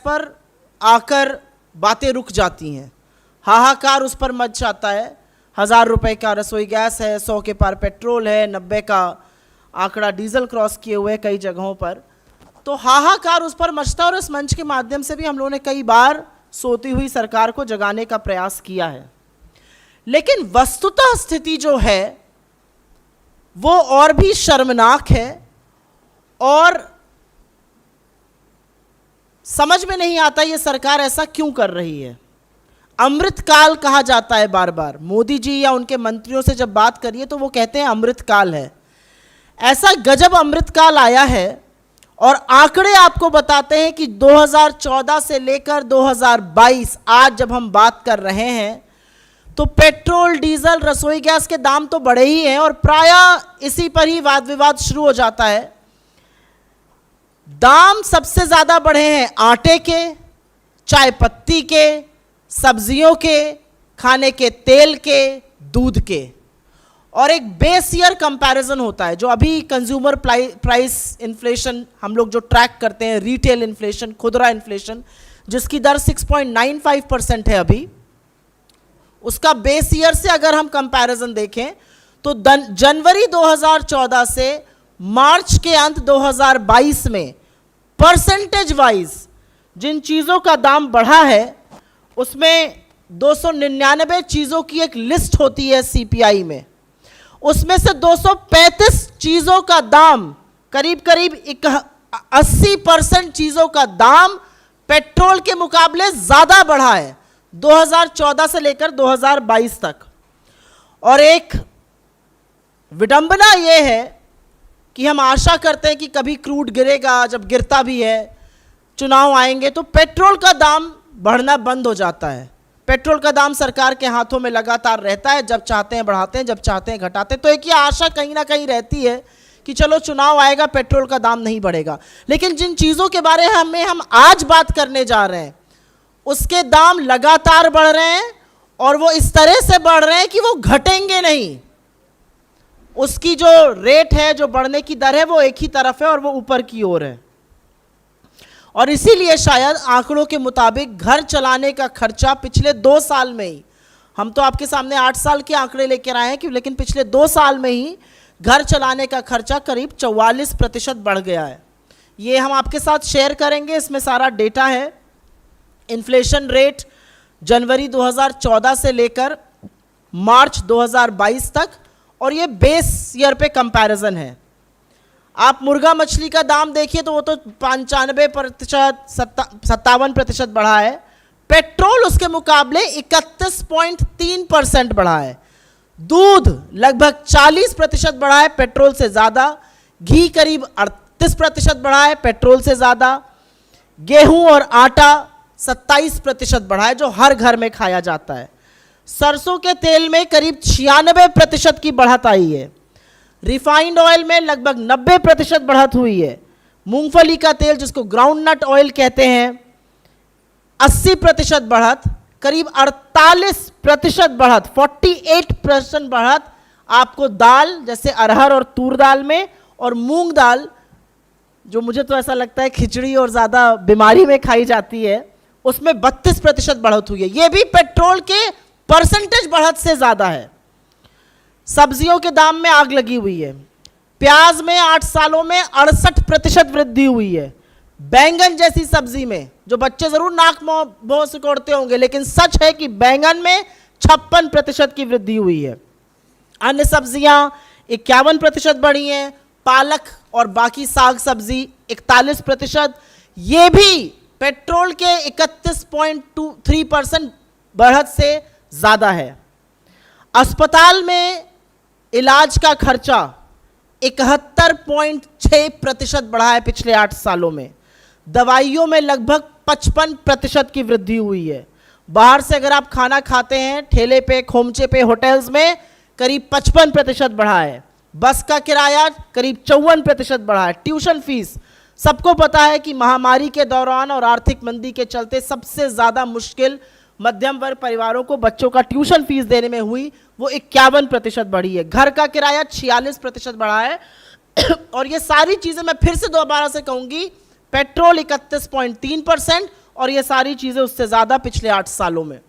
पर आकर बातें रुक जाती हैं, हाहाकार उस पर मच जाता है। 1000 रुपये का रसोई गैस है, 100 के पार पेट्रोल है, 90 का आंकड़ा डीजल क्रॉस किए हुए कई जगहों पर, तो हाहाकार उस पर मचता है। और इस मंच के माध्यम से भी हम लोगों ने कई बार सोती हुई सरकार को जगाने का प्रयास किया है, लेकिन वस्तुतः स्थिति जो है वो और भी शर्मनाक है और समझ में नहीं आता ये सरकार ऐसा क्यों कर रही है। अमृतकाल कहा जाता है बार बार, मोदी जी या उनके मंत्रियों से जब बात करिए तो वो कहते हैं अमृतकाल है। ऐसा गजब अमृतकाल आया है और आंकड़े आपको बताते हैं कि 2014 से लेकर 2022 आज जब हम बात कर रहे हैं तो पेट्रोल डीजल रसोई गैस के दाम तो बढ़े ही हैं और प्रायः इसी पर ही वाद विवाद शुरू हो जाता है। दाम सबसे ज्यादा बढ़े हैं आटे के, चाय पत्ती के, सब्जियों के, खाने के तेल के, दूध के। और एक बेस ईयर कंपैरिजन होता है जो अभी कंज्यूमर प्राइस इन्फ्लेशन हम लोग जो ट्रैक करते हैं, रिटेल इन्फ्लेशन, खुदरा इन्फ्लेशन, जिसकी दर 6.95% है अभी, उसका बेस ईयर से अगर हम कंपैरिजन देखें तो जनवरी 2014 से मार्च के अंत 2022 में परसेंटेज वाइज जिन चीज़ों का दाम बढ़ा है उसमें 299 चीज़ों की एक लिस्ट होती है सीपीआई में, उसमें से 235 चीज़ों का दाम करीब करीब 80% चीज़ों का दाम पेट्रोल के मुकाबले ज़्यादा बढ़ा है 2014 से लेकर 2022 तक। और एक विडंबना यह है कि हम आशा करते हैं कि कभी क्रूड गिरेगा, जब गिरता भी है, चुनाव आएंगे तो पेट्रोल का दाम बढ़ना बंद हो जाता है। पेट्रोल का दाम सरकार के हाथों में लगातार रहता है, जब चाहते हैं बढ़ाते हैं, जब चाहते हैं घटाते हैं। तो एक ये आशा कहीं ना कहीं रहती है कि चलो चुनाव आएगा पेट्रोल का दाम नहीं बढ़ेगा। लेकिन जिन चीज़ों के बारे में हम आज बात करने जा रहे हैं उसके दाम लगातार बढ़ रहे हैं और वो इस तरह से बढ़ रहे हैं कि वो घटेंगे नहीं। उसकी जो रेट है, जो बढ़ने की दर है, वो एक ही तरफ है और वो ऊपर की ओर है। और इसीलिए शायद आंकड़ों के मुताबिक घर चलाने का खर्चा पिछले 2 साल में ही, हम तो आपके सामने 8 साल के आंकड़े लेकर आए हैं कि लेकिन पिछले 2 साल में ही घर चलाने का खर्चा करीब 44% बढ़ गया है। ये हम आपके साथ शेयर करेंगे, इसमें सारा डेटा है। इन्फ्लेशन रेट जनवरी 2014 से लेकर मार्च 2022 तक, और ये बेस ईयर पे कंपैरिजन है। आप मुर्गा मछली का दाम देखिए तो वो तो 95%, 57% बढ़ा है। पेट्रोल उसके मुकाबले 31.3% बढ़ा है। दूध लगभग 40% बढ़ा है पेट्रोल से ज़्यादा। घी करीब 38% बढ़ा है पेट्रोल से ज़्यादा। गेहूं और आटा 27% बढ़ा है जो हर घर में खाया जाता है। सरसों के तेल में करीब 96% की बढ़त आई है। रिफाइंड ऑयल में लगभग 90% बढ़त हुई है। मूंगफली का तेल जिसको ग्राउंड नट ऑयल कहते हैं 80% बढ़त, करीब 48% बढ़त, 48% बढ़त आपको दाल जैसे अरहर और तूर दाल में, और मूंग दाल जो मुझे तो ऐसा लगता है खिचड़ी और ज़्यादा बीमारी में खाई जाती है, उसमें 32% बढ़त हुई है। ये भी पेट्रोल के परसेंटेज बढ़त से ज़्यादा है। सब्जियों के दाम में आग लगी हुई है। प्याज में 8 सालों में 68% वृद्धि हुई है। बैंगन जैसी सब्जी में, जो बच्चे जरूर नाक मुंह सिकोड़ते होंगे, लेकिन सच है कि बैंगन में 56% की वृद्धि हुई है। अन्य सब्जियां 51% बढ़ी हैं। पालक और बाकी साग सब्जी 41%। ये भी पेट्रोल के 31.23% बढ़त से ज़्यादा है। अस्पताल में इलाज का खर्चा 71.6% बढ़ा है पिछले 8 सालों में। दवाइयों में लगभग 55% की वृद्धि हुई है। बाहर से अगर आप खाना खाते हैं ठेले पे, खोमचे पे, होटल्स में, करीब 55% बढ़ा है। बस का किराया करीब 54% बढ़ा है। ट्यूशन फीस, सबको पता है कि महामारी के दौरान और आर्थिक मंदी के चलते सबसे ज़्यादा मुश्किल मध्यम वर्ग परिवारों को बच्चों का ट्यूशन फीस देने में हुई, वो 51% बढ़ी है। घर का किराया 46% बढ़ा है। और ये सारी चीज़ें मैं फिर से दोबारा से कहूँगी, पेट्रोल 31.3% और ये सारी चीजें उससे ज्यादा पिछले 8 सालों में।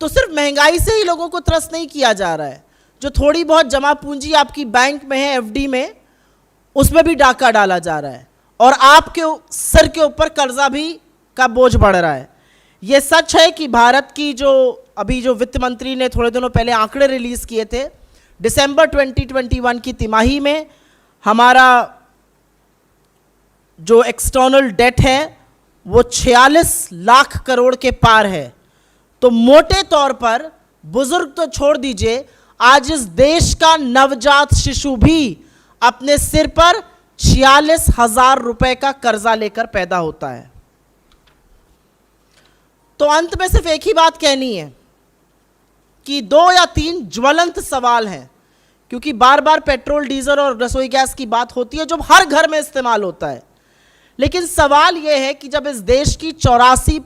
तो सिर्फ महंगाई से ही लोगों को त्रस्त नहीं किया जा रहा है, जो थोड़ी बहुत जमा पूंजी आपकी बैंक में है, एफडी में, उसमें भी डाका डाला जा रहा है और आपके सर के ऊपर कर्जा भी का बोझ बढ़ रहा है। यह सच है कि भारत की जो अभी जो वित्त मंत्री ने थोड़े दिनों पहले आंकड़े रिलीज किए थे, दिसंबर 2021 की तिमाही में हमारा जो एक्सटर्नल डेट है वो 46 लाख करोड़ के पार है। तो मोटे तौर पर, बुजुर्ग तो छोड़ दीजिए, आज इस देश का नवजात शिशु भी अपने सिर पर 46,000 रुपए का कर्जा लेकर पैदा होता है। तो अंत में सिर्फ एक ही बात कहनी है कि 2 या 3 ज्वलंत सवाल हैं, क्योंकि बार बार पेट्रोल, डीजल और रसोई गैस की बात होती है जो हर घर में इस्तेमाल होता है। लेकिन सवाल यह है कि जब इस देश की 84%